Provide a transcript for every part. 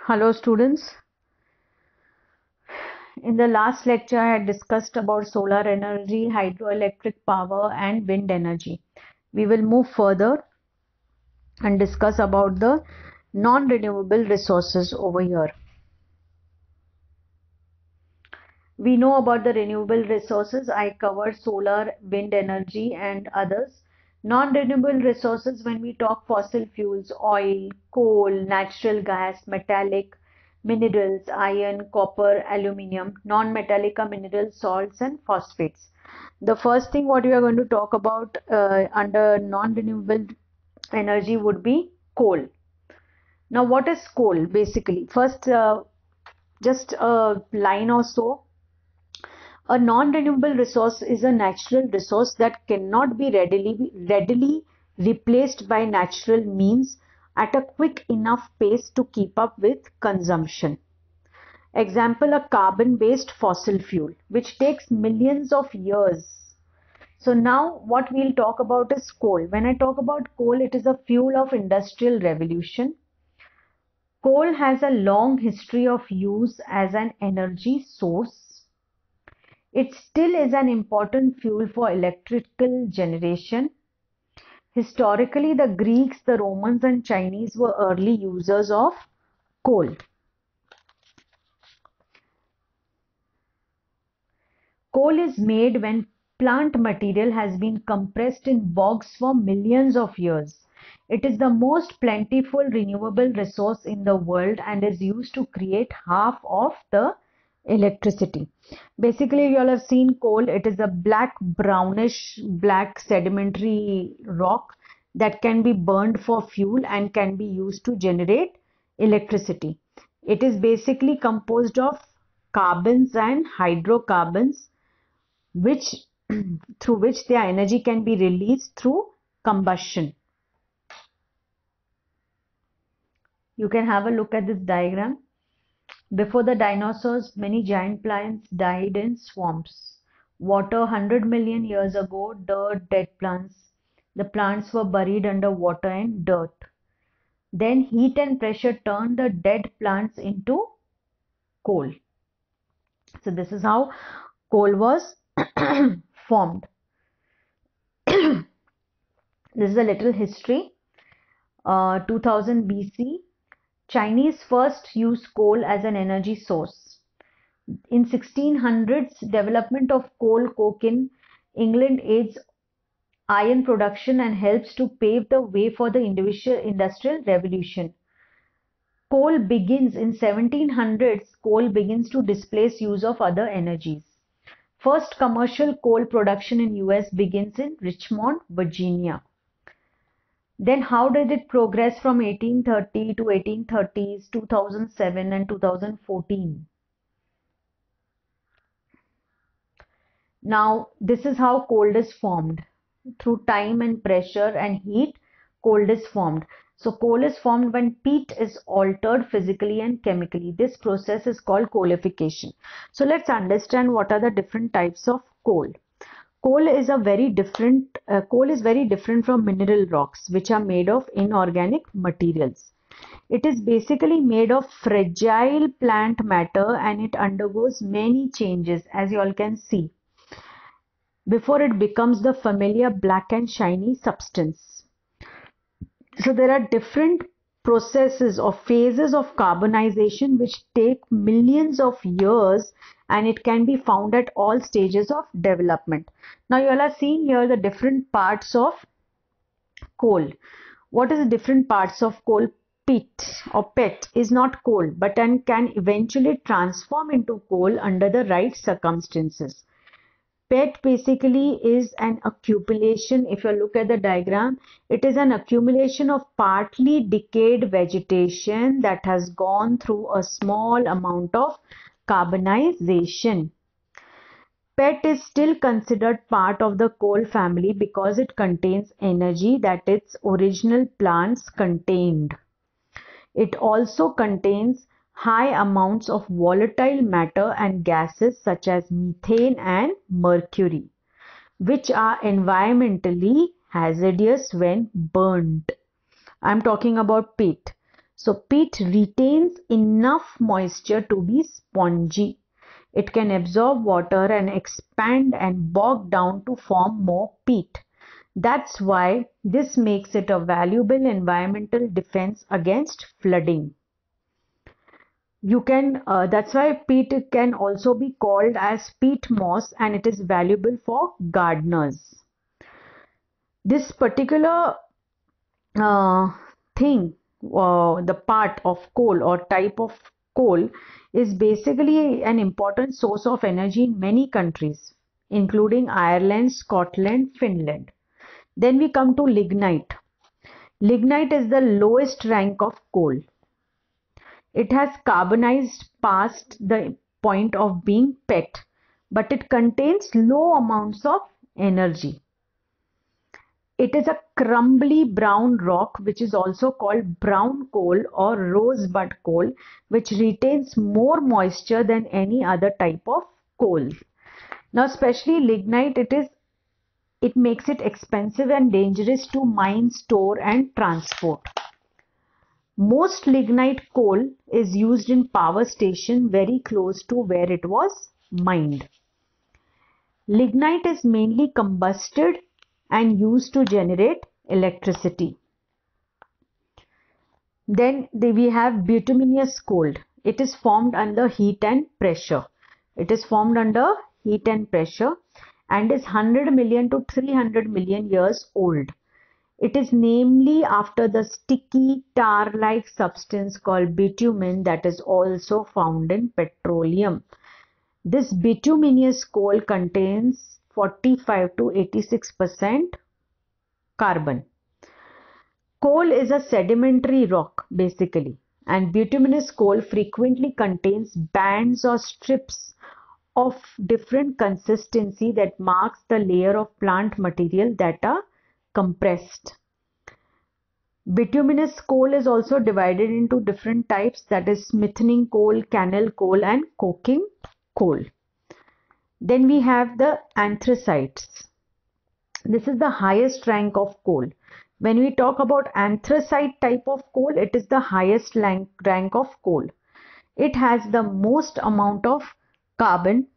Hello students. In the last lecture I had discussed about solar energy, hydroelectric power and wind energy. We will move further and discuss about the non-renewable resources over here. We know about the renewable resources. I covered solar, wind energy and others. Non-renewable resources, when we talk fossil fuels, oil, coal, natural gas, metallic, minerals, iron, copper, aluminium, non-metallic are minerals, salts and phosphates. The first thing what we are going to talk about under non-renewable energy would be coal. Now what is coal basically? First, just a line or so. A non-renewable resource is a natural resource that cannot be readily replaced by natural means at a quick enough pace to keep up with consumption. Example, a carbon-based fossil fuel, which takes millions of years. So now what we'll talk about is coal. When I talk about coal, it is a fuel of industrial revolution. Coal has a long history of use as an energy source. It still is an important fuel for electrical generation. Historically, the Greeks, the Romans and Chinese were early users of coal. Coal is made when plant material has been compressed in bogs for millions of years. It is the most plentiful renewable resource in the world and is used to create half of the electricity. Basically, you all have seen coal. It is a black, brownish, black sedimentary rock that can be burned for fuel and can be used to generate electricity. It is basically composed of carbons and hydrocarbons which through which their energy can be released through combustion. You can have a look at this diagram. Before the dinosaurs, many giant plants died in swamps. Water 100 million years ago, dirt, dead plants. The plants were buried under water and dirt. Then heat and pressure turned the dead plants into coal. So this is how coal was formed. This is a little history. 2000 BC, Chinese first used coal as an energy source. In 1600s, development of coal coke in England aids iron production and helps to pave the way for the industrial revolution. Coal begins in 1700s, coal begins to displace use of other energies. First commercial coal production in US begins in Richmond, Virginia. Then how did it progress from 1830 to 1830s, 2007 and 2014? Now, this is how coal is formed. Through time and pressure and heat, coal is formed. So, coal is formed when peat is altered physically and chemically. This process is called coalification. So, let's understand what are the different types of coal. Coal is very different from mineral rocks, which are made of inorganic materials. It is basically made of fragile plant matter and it undergoes many changes, as you all can see, before it becomes the familiar black and shiny substance. So there are different processes or phases of carbonization which take millions of years and it can be found at all stages of development. Now you all are seeing here the different parts of coal. What is the different parts of coal? Peat or pet is not coal but can eventually transform into coal under the right circumstances. Pet basically is an accumulation. If you look at the diagram, it is an accumulation of partly decayed vegetation that has gone through a small amount of carbonization. Pet is still considered part of the coal family because it contains energy that its original plants contained. It also contains high amounts of volatile matter and gases such as methane and mercury, which are environmentally hazardous when burnt. I'm talking about peat. So peat retains enough moisture to be spongy. It can absorb water and expand and bog down to form more peat. That's why this makes it a valuable environmental defense against flooding. That's why peat can also be called as peat moss, and it is valuable for gardeners. This particular uh, thing, the part of coal or type of coal, is basically an important source of energy in many countries, including Ireland, Scotland, Finland. Then we come to lignite. Lignite is the lowest rank of coal. It has carbonized past the point of being pet, but it contains low amounts of energy. It is a crumbly brown rock which is also called brown coal or rosebud coal, which retains more moisture than any other type of coal. Now, especially lignite, it makes it expensive and dangerous to mine, store and transport. Most lignite coal is used in power station very close to where it was mined. Lignite is mainly combusted and used to generate electricity. Then we have bituminous coal. It is formed under heat and pressure. It is formed under heat and pressure and is 100 million to 300 million years old. It is namely after the sticky tar-like substance called bitumen that is also found in petroleum. This bituminous coal contains 45 to 86% carbon. Coal is a sedimentary rock basically, and bituminous coal frequently contains bands or strips of different consistency that marks the layer of plant material that are compressed. Bituminous coal is also divided into different types, that is smithing coal, cannel coal and coking coal. Then we have the anthracites. This is the highest rank of coal. When we talk about anthracite type of coal, it is the highest rank of coal. It has the most amount of carbon,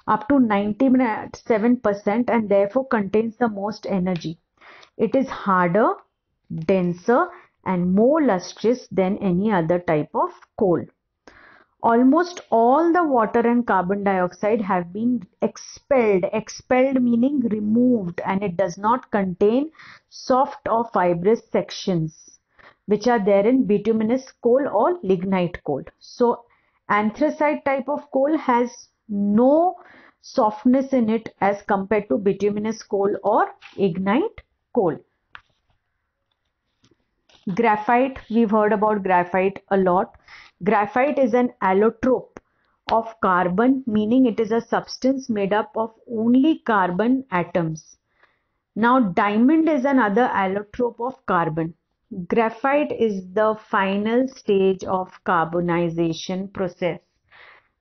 up to 97%, and therefore contains the most energy. It is harder, denser and more lustrous than any other type of coal. Almost all the water and carbon dioxide have been expelled meaning removed, and it does not contain soft or fibrous sections which are there in bituminous coal or lignite coal. So anthracite type of coal has no softness in it as compared to bituminous coal or lignite coal. Graphite, we've heard about graphite a lot. Graphite is an allotrope of carbon, meaning it is a substance made up of only carbon atoms. Now, diamond is another allotrope of carbon. Graphite is the final stage of carbonization process.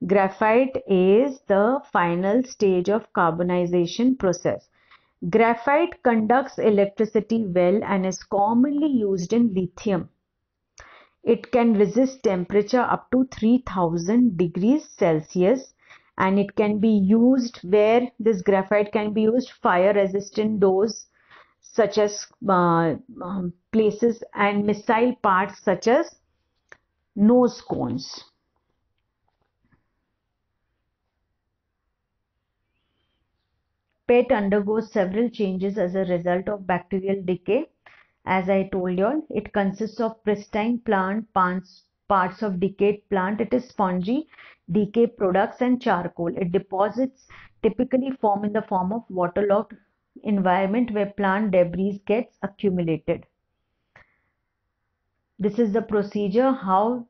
Graphite is the final stage of carbonization process. Graphite conducts electricity well and is commonly used in lithium. It can resist temperature up to 3000 degrees Celsius, and it can be used where this graphite can be used fire resistant doors such as places and missile parts such as nose cones. PET undergoes several changes as a result of bacterial decay. As I told you all, it consists of pristine plant, parts of decayed plant. It is spongy, decay products and charcoal. It deposits typically form in the form of waterlogged environment where plant debris gets accumulated. This is the procedure how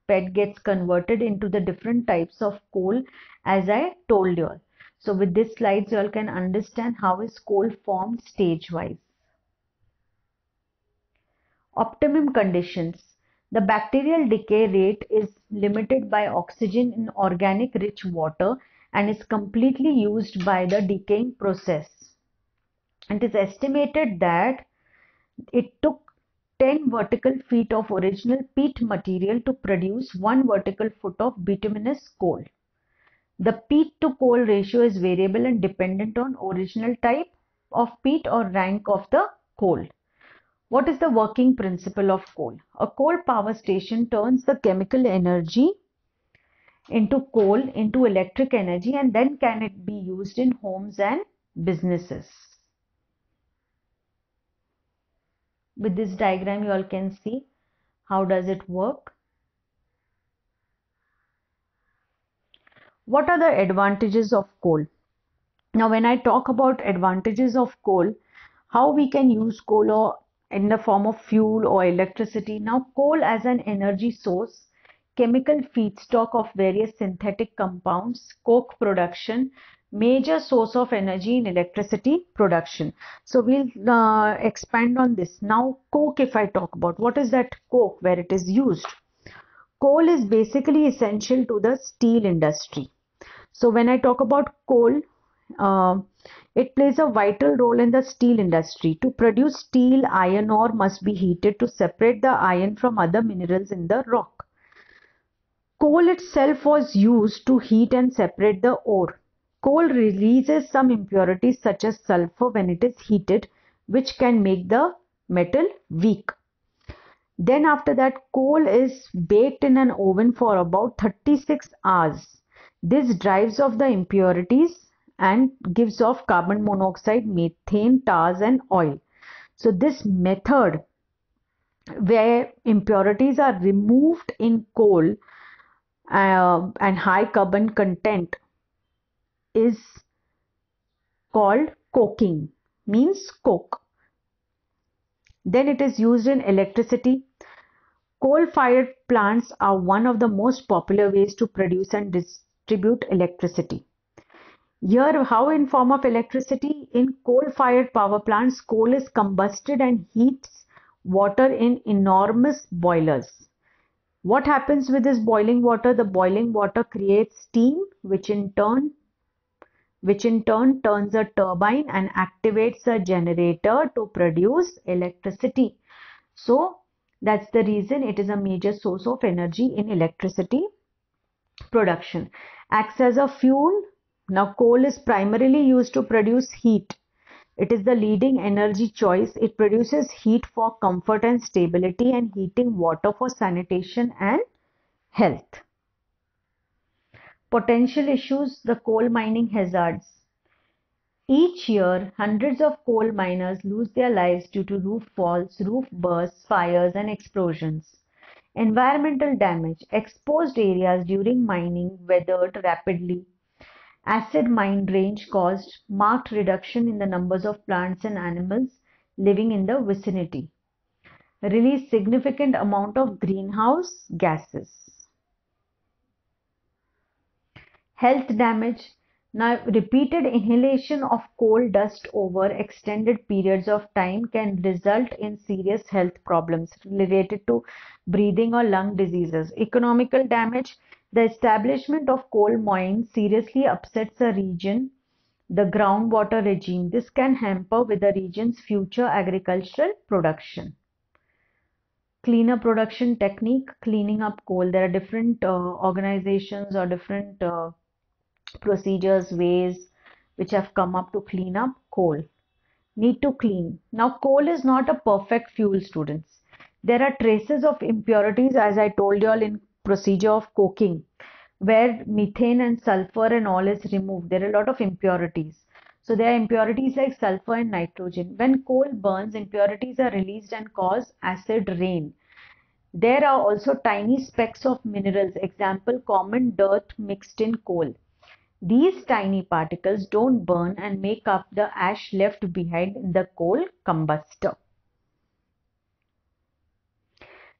PET gets converted into the different types of coal as I told you all. So with this slides you all can understand how is coal formed stage wise. Optimum conditions. The bacterial decay rate is limited by oxygen in organic rich water and is completely used by the decaying process. It is estimated that it took 10 vertical feet of original peat material to produce 1 vertical foot of bituminous coal. The peat to coal ratio is variable and dependent on original type of peat or rank of the coal. What is the working principle of coal? A coal power station turns the chemical energy into coal into electric energy, and then can it be used in homes and businesses. With this diagram you all can see how does it work. What are the advantages of coal? Now when I talk about advantages of coal, how we can use coal or in the form of fuel or electricity. Now coal as an energy source, chemical feedstock of various synthetic compounds, coke production, major source of energy in electricity production. So we'll expand on this. Now coke, if I talk about, what is that coke, where it is used? Coal is basically essential to the steel industry. So when I talk about coal, it plays a vital role in the steel industry. To produce steel, iron ore must be heated to separate the iron from other minerals in the rock. Coal itself was used to heat and separate the ore. Coal releases some impurities such as sulfur when it is heated, which can make the metal weak. Then after that, coal is baked in an oven for about 36 hours. This drives off the impurities and gives off carbon monoxide, methane, tars and oil. So this method where impurities are removed in coal and high carbon content is called coking, means coke. Then it is used in electricity. Coal-fired plants are one of the most popular ways to produce and distribute electricity. Here, how in form of electricity? In coal-fired power plants, coal is combusted and heats water in enormous boilers. What happens with this boiling water? The boiling water creates steam, which in turn turns a turbine and activates a generator to produce electricity. So that's the reason it is a major source of energy in electricity production. Acts as a fuel. Now coal is primarily used to produce heat. It is the leading energy choice. It produces heat for comfort and stability and heating water for sanitation and health. Potential issues, the coal mining hazards. Each year, hundreds of coal miners lose their lives due to roof falls, roof bursts, fires and explosions. Environmental damage. Exposed areas during mining weathered rapidly. Acid mine range caused marked reduction in the numbers of plants and animals living in the vicinity. Release significant amount of greenhouse gases. Health damage. Now, repeated inhalation of coal dust over extended periods of time can result in serious health problems related to breathing or lung diseases. Economical damage. The establishment of coal mines seriously upsets a region, the groundwater regime. This can hamper with the region's future agricultural production. Cleaner production technique, cleaning up coal. There are different organizations or different procedures, ways which have come up to clean up coal. Need to clean. Now coal is not a perfect fuel, students. There are traces of impurities, as I told you all, in procedure of coking, where methane and sulfur and all is removed. There are a lot of impurities. So there are impurities like sulfur and nitrogen. When coal burns, impurities are released and cause acid rain. There are also tiny specks of minerals, example common dirt mixed in coal. These tiny particles don't burn and make up the ash left behind in the coal combustor.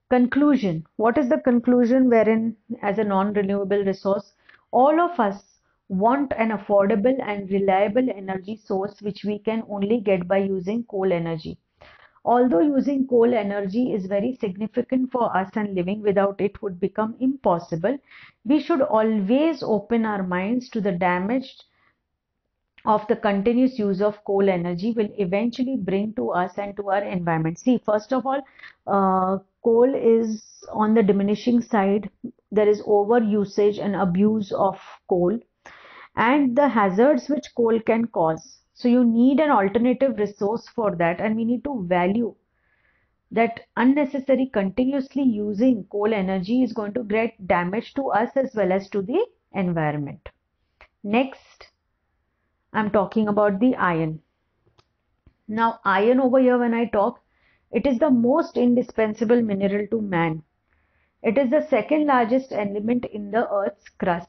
Conclusion. What is the conclusion? Wherein, as a non-renewable resource, all of us want an affordable and reliable energy source which we can only get by using coal energy. Although using coal energy is very significant for us and living without it would become impossible, we should always open our minds to the damage of the continuous use of coal energy will eventually bring to us and to our environment. See, first of all, coal is on the diminishing side. There is over usage and abuse of coal and the hazards which coal can cause. So you need an alternative resource for that, and we need to value that unnecessary continuously using coal energy is going to get damage to us as well as to the environment. Next, I'm talking about the iron. Now, iron over here, when I talk, it is the most indispensable mineral to man. It is the second largest element in the Earth's crust.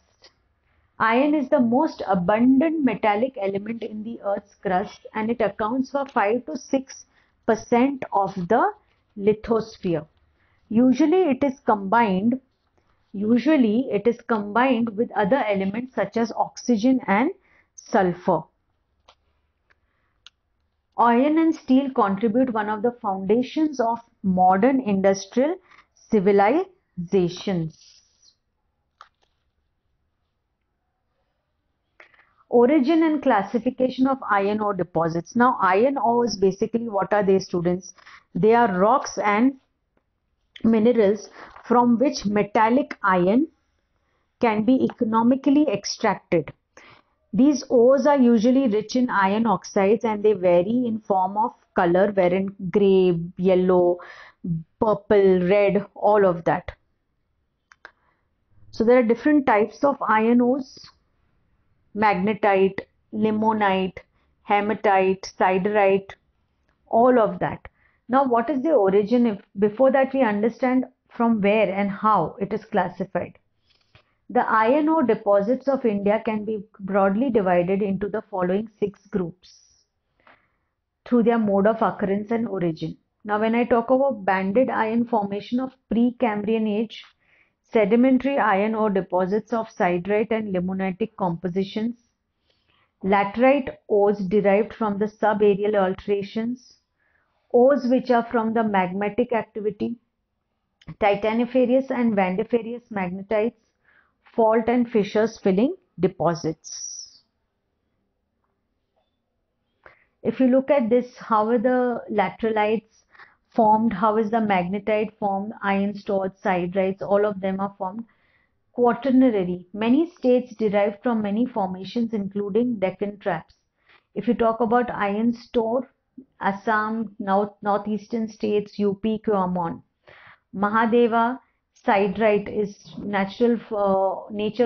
Iron is the most abundant metallic element in the Earth's crust, and it accounts for 5 to 6% of the lithosphere. Usually it is combined with other elements such as oxygen and sulfur. Iron and steel contribute one of the foundations of modern industrial civilizations. Origin and classification of iron ore deposits. Now, iron ores basically, what are they, students? They are rocks and minerals from which metallic iron can be economically extracted. These ores are usually rich in iron oxides and they vary in form of color, wherein gray, yellow, purple, red, all of that. So there are different types of iron ores: magnetite, limonite, hematite, siderite, all of that. Now, what is the origin? Before that, we understand from where and how it is classified. The iron ore deposits of India can be broadly divided into the following 6 groups through their mode of occurrence and origin. Now, when I talk about banded iron formation of Precambrian age, sedimentary iron ore deposits of siderite and limonitic compositions, laterite ores derived from the subaerial alterations, ores which are from the magmatic activity, titaniferous and vanadiferous magnetites, fault and fissures filling deposits. If you look at this, how are the lateralites formed? How is the magnetite formed? Iron stored, siderites, all of them are formed quaternary. Many states derived from many formations, including Deccan Traps. If you talk about iron store, Assam, northeastern states, UP, Kumaon. Mahadeva siderite is nature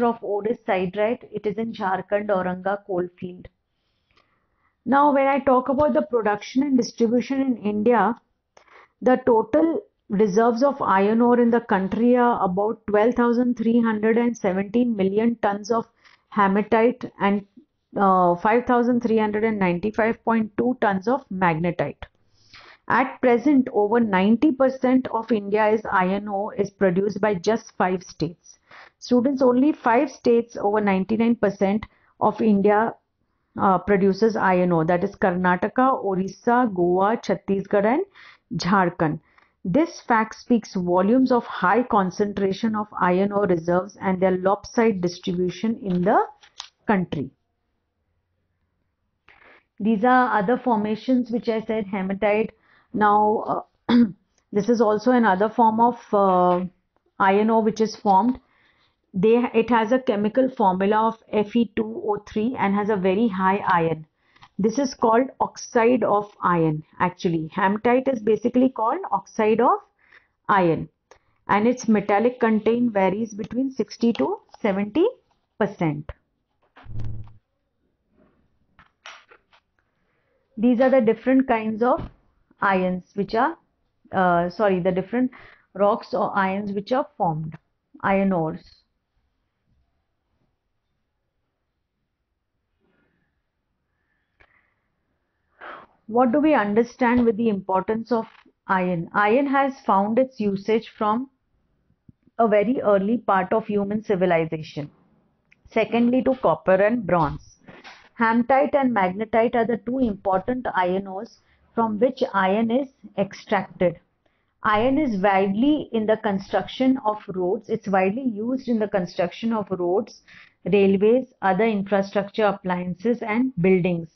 of ore is siderite. It is in Jharkhand, Auranga coalfield. Now, when I talk about the production and distribution in India, the total reserves of iron ore in the country are about 12,317 million tons of hematite and 5,395.2 tons of magnetite. At present, over 90% of India's iron ore is produced by just 5 states. Students, only 5 states, over 99% of India produces iron ore. That is Karnataka, Orissa, Goa, Chhattisgarh and Jharkhand. This fact speaks volumes of high concentration of iron ore reserves and their lopsided distribution in the country. These are other formations which I said, hematite. Now, this is also another form of iron ore which is formed. It has a chemical formula of Fe2O3 and has a very high iron. This is called oxide of iron. Actually, hematite is basically called oxide of iron, and its metallic content varies between 60 to 70%. These are the different kinds of ions which are, the different rocks or ions which are formed, iron ores. What do we understand with the importance of iron? Iron has found its usage from a very early part of human civilization. Secondly, to copper and bronze. Hematite and magnetite are the two important iron ores from which iron is extracted. Iron is widely in the construction of roads. It's widely used in the construction of roads, railways, other infrastructure appliances and buildings.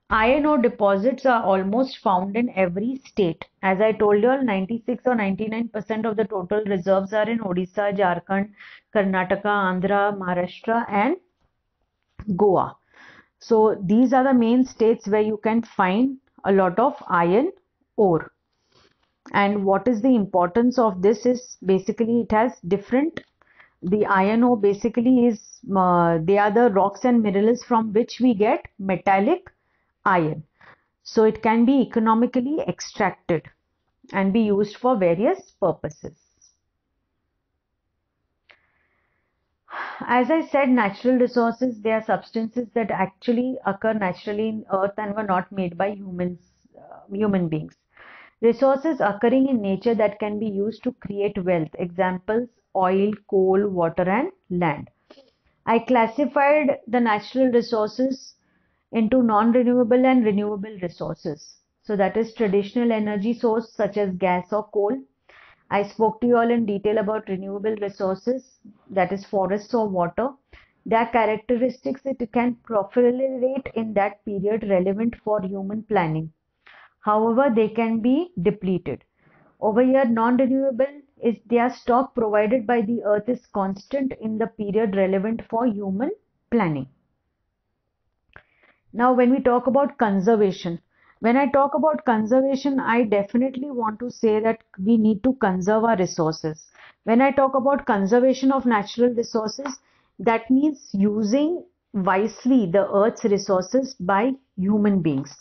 Iron ore deposits are almost found in every state. As I told you all, 96 or 99% of the total reserves are in Odisha, Jharkhand, Karnataka, Andhra, Maharashtra and Goa. So these are the main states where you can find a lot of iron ore. And what is the importance of this is basically it has different, the iron ore basically is, they are the rocks and minerals from which we get metallic iron. So it can be economically extracted and be used for various purposes. As I said, natural resources, they are substances that actually occur naturally in earth and were not made by human beings. Resources occurring in nature that can be used to create wealth. Examples: oil, coal, water and land. I classified the natural resources into non-renewable and renewable resources. So that is traditional energy source such as gas or coal. I spoke to you all in detail about renewable resources, that is forests or water. Their characteristics, it can proliferate in that period relevant for human planning. However, they can be depleted. Over here, non-renewable is their stock provided by the earth is constant in the period relevant for human planning. Now, when we talk about conservation, when I talk about conservation, I definitely want to say that we need to conserve our resources. When I talk about conservation of natural resources, that means using wisely the earth's resources by human beings.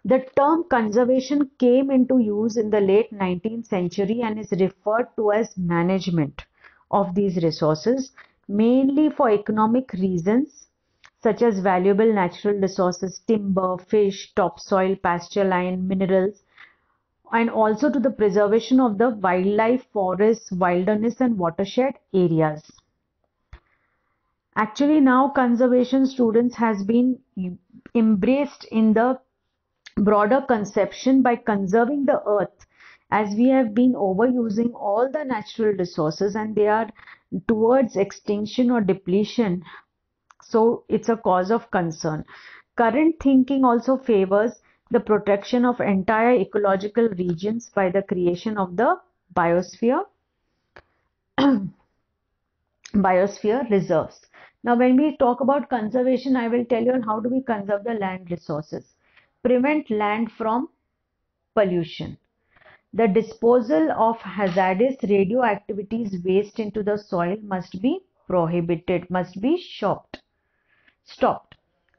The term conservation came into use in the late 19th century and is referred to as management of these resources, mainly for economic reasons such as valuable natural resources, timber, fish, topsoil, pasture land, minerals, and also to the preservation of the wildlife, forests, wilderness, and watershed areas. Actually, now conservation students has been embraced in the broader conception by conserving the earth, as we have been overusing all the natural resources and they are towards extinction or depletion. So it's a cause of concern. Current thinking also favors the protection of entire ecological regions by the creation of the biosphere reserves. Now, when we talk about conservation, I will tell you on how do we conserve the land resources. Prevent land from pollution. The disposal of hazardous radioactivities waste into the soil must be prohibited, must be stopped.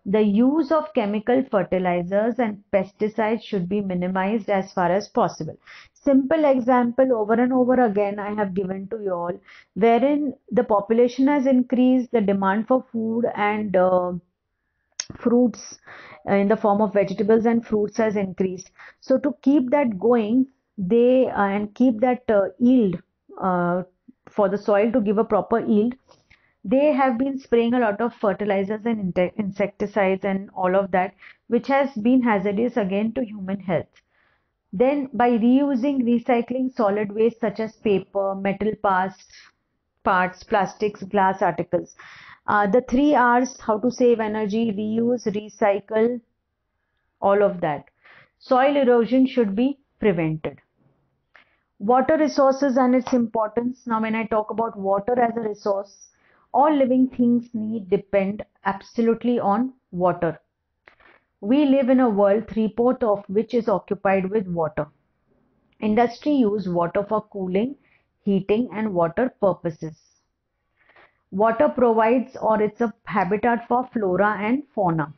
The use of chemical fertilizers and pesticides should be minimized as far as possible. Simple example over and over again I have given to you all, wherein the population has increased, the demand for food and fruits in the form of vegetables and fruits has increased. So to keep that going, they and keep that yield uh, for the soil to give a proper yield, they have been spraying a lot of fertilizers and insecticides and all of that, which has been hazardous again to human health. Then by reusing, recycling solid waste such as paper, metal parts, plastics, glass articles. The three R's, how to save energy: reuse, recycle, all of that. Soil erosion should be prevented. Water resources and its importance. Now, when I talk about water as a resource, all living things depend absolutely on water. We live in a world three-fourths of which is occupied with water. Industry use water for cooling, heating, and water purposes. Water provides or it's a habitat for flora and fauna.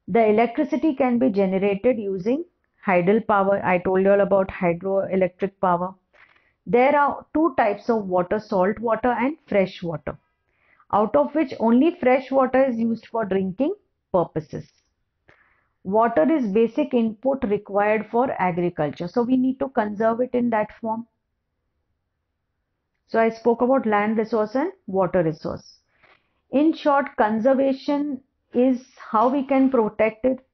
The electricity can be generated using hydel power. I told you all about hydroelectric power. There are two types of water: salt water and fresh water, out of which only fresh water is used for drinking purposes. Water is basic input required for agriculture, so we need to conserve it in that form. So I spoke about land resource and water resource. In short, conservation is how we can protect it.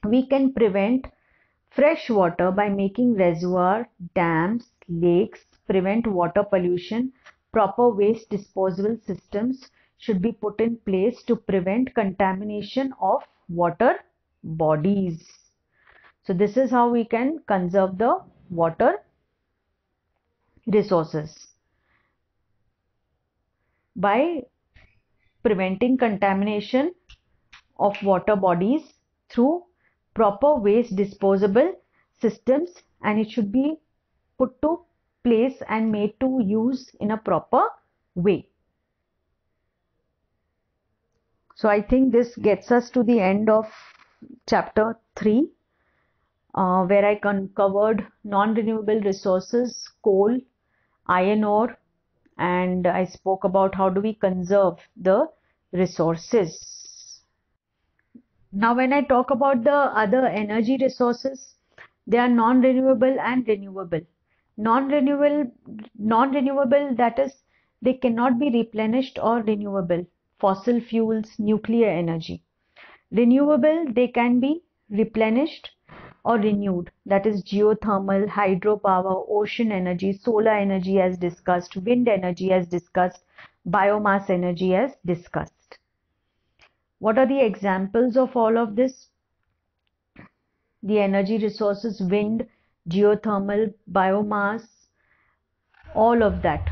We can prevent Fresh water by making reservoir, dams, lakes, prevent water pollution. Proper waste disposal systems should be put in place to prevent contamination of water bodies. So this is how we can conserve the water resources by preventing contamination of water bodies through proper waste disposable systems, and it should be put to place and made to use in a proper way. So I think this gets us to the end of chapter 3, where I covered non-renewable resources, coal, iron ore, and I spoke about how do we conserve the resources. Now when I talk about the other energy resources, they are non-renewable and renewable. Non-renewable, that is, they cannot be replenished or renewable. Fossil fuels, nuclear energy. Renewable, they can be replenished or renewed. That is geothermal, hydropower, ocean energy, solar energy as discussed, wind energy as discussed, biomass energy as discussed. What are the examples of all of this? The energy resources, wind, geothermal, biomass, all of that.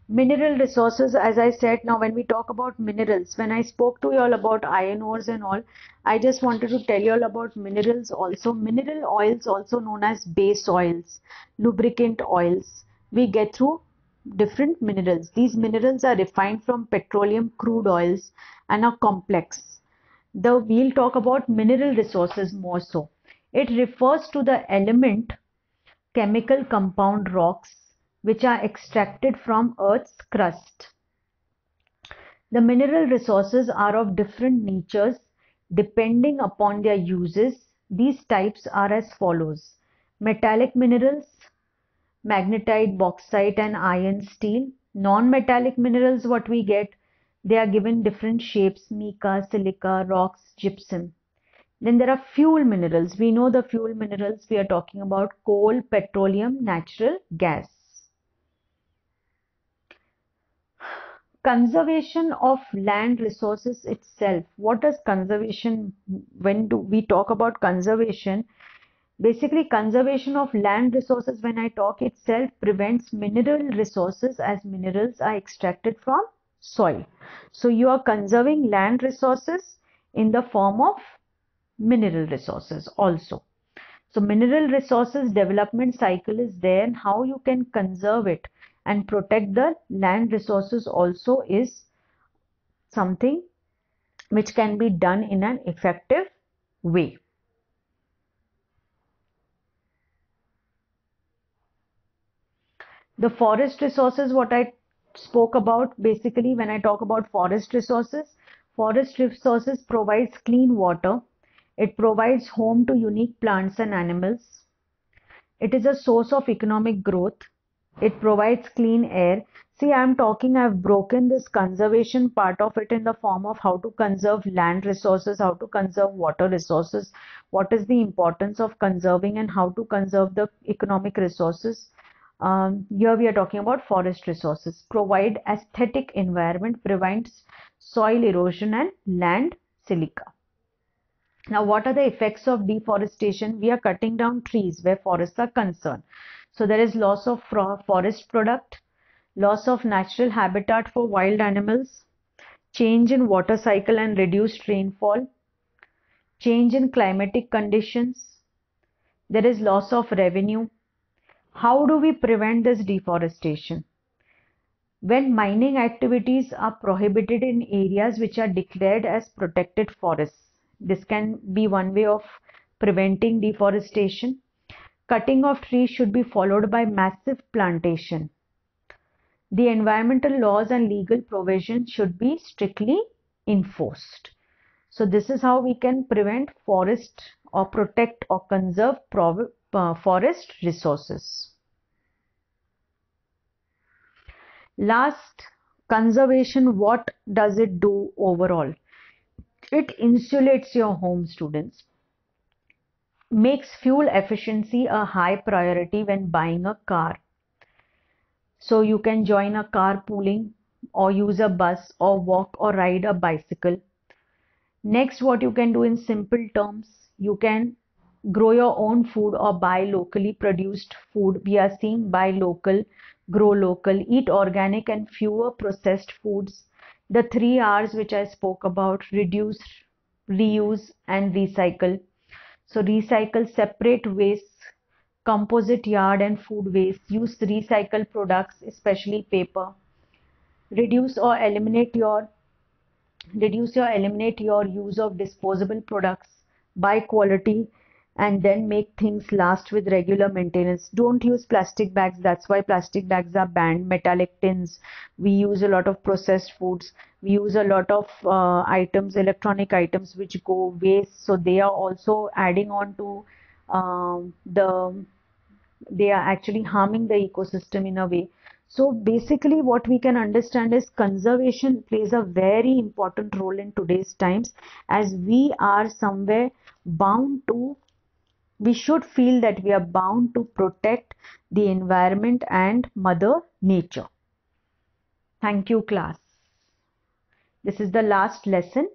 Mineral resources, as I said, now when we talk about minerals, when I spoke to you all about iron ores and all, I just wanted to tell you all about minerals also. Mineral oils, also known as base oils, lubricant oils, we get through different minerals. These minerals are refined from petroleum crude oils and are complex. We'll talk about mineral resources more so. It refers to the element, chemical compound rocks which are extracted from Earth's crust. The mineral resources are of different natures depending upon their uses. These types are as follows: metallic minerals, magnetite, bauxite and iron, steel. Non-metallic minerals, what we get, they are given different shapes: mica, silica, rocks, gypsum. Then there are fuel minerals. We know the fuel minerals, we are talking about coal, petroleum, natural gas. Conservation of land resources itself. What does conservation, when do we talk about conservation? Basically, conservation of land resources, when I talk itself, prevents mineral resources as minerals are extracted from soil. So you are conserving land resources in the form of mineral resources also. So mineral resources development cycle is there, and how you can conserve it and protect the land resources also is something which can be done in an effective way. The forest resources, what I spoke about, basically when I talk about forest resources provides clean water. It provides home to unique plants and animals. It is a source of economic growth. It provides clean air. See, I've broken this conservation part of it in the form of how to conserve land resources, how to conserve water resources, what is the importance of conserving and how to conserve the economic resources. Here we are talking about forest resources. Provide aesthetic environment, prevents soil erosion and land silica. Now, what are the effects of deforestation? We are cutting down trees where forests are concerned. So there is loss of forest product, loss of natural habitat for wild animals, change in water cycle and reduced rainfall, change in climatic conditions. There is loss of revenue. How do we prevent this deforestation? When mining activities are prohibited in areas which are declared as protected forests. This can be one way of preventing deforestation. Cutting of trees should be followed by massive plantation. The environmental laws and legal provisions should be strictly enforced. So this is how we can prevent forest or protect or conserve forest resources. Last, conservation, what does it do overall? It insulates your home, students. makes fuel efficiency a high priority when buying a car. So you can join a carpooling or use a bus or walk or ride a bicycle. Next, what you can do in simple terms, you can grow your own food or buy locally produced food. We are seeing buy local, grow local, eat organic and fewer processed foods. The 3 R's which I spoke about: reduce, reuse, and recycle. So recycle, separate waste, composite yard and food waste. Use recycled products, especially paper. Reduce or eliminate your use of disposable products. Buy quality and then make things last with regular maintenance. Don't use plastic bags. That's why plastic bags are banned. Metallic tins. We use a lot of processed foods. We use a lot of items, electronic items, which go waste. So they are also adding on to the they are actually harming the ecosystem in a way. So basically what we can understand is conservation plays a very important role in today's times, as we are somewhere bound to, we should feel that we are bound to protect the environment and Mother Nature. Thank you, class. This is the last lesson.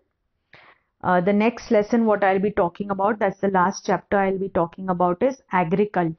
The next lesson what I'll be talking about, that's the last chapter I'll be talking about, is agriculture.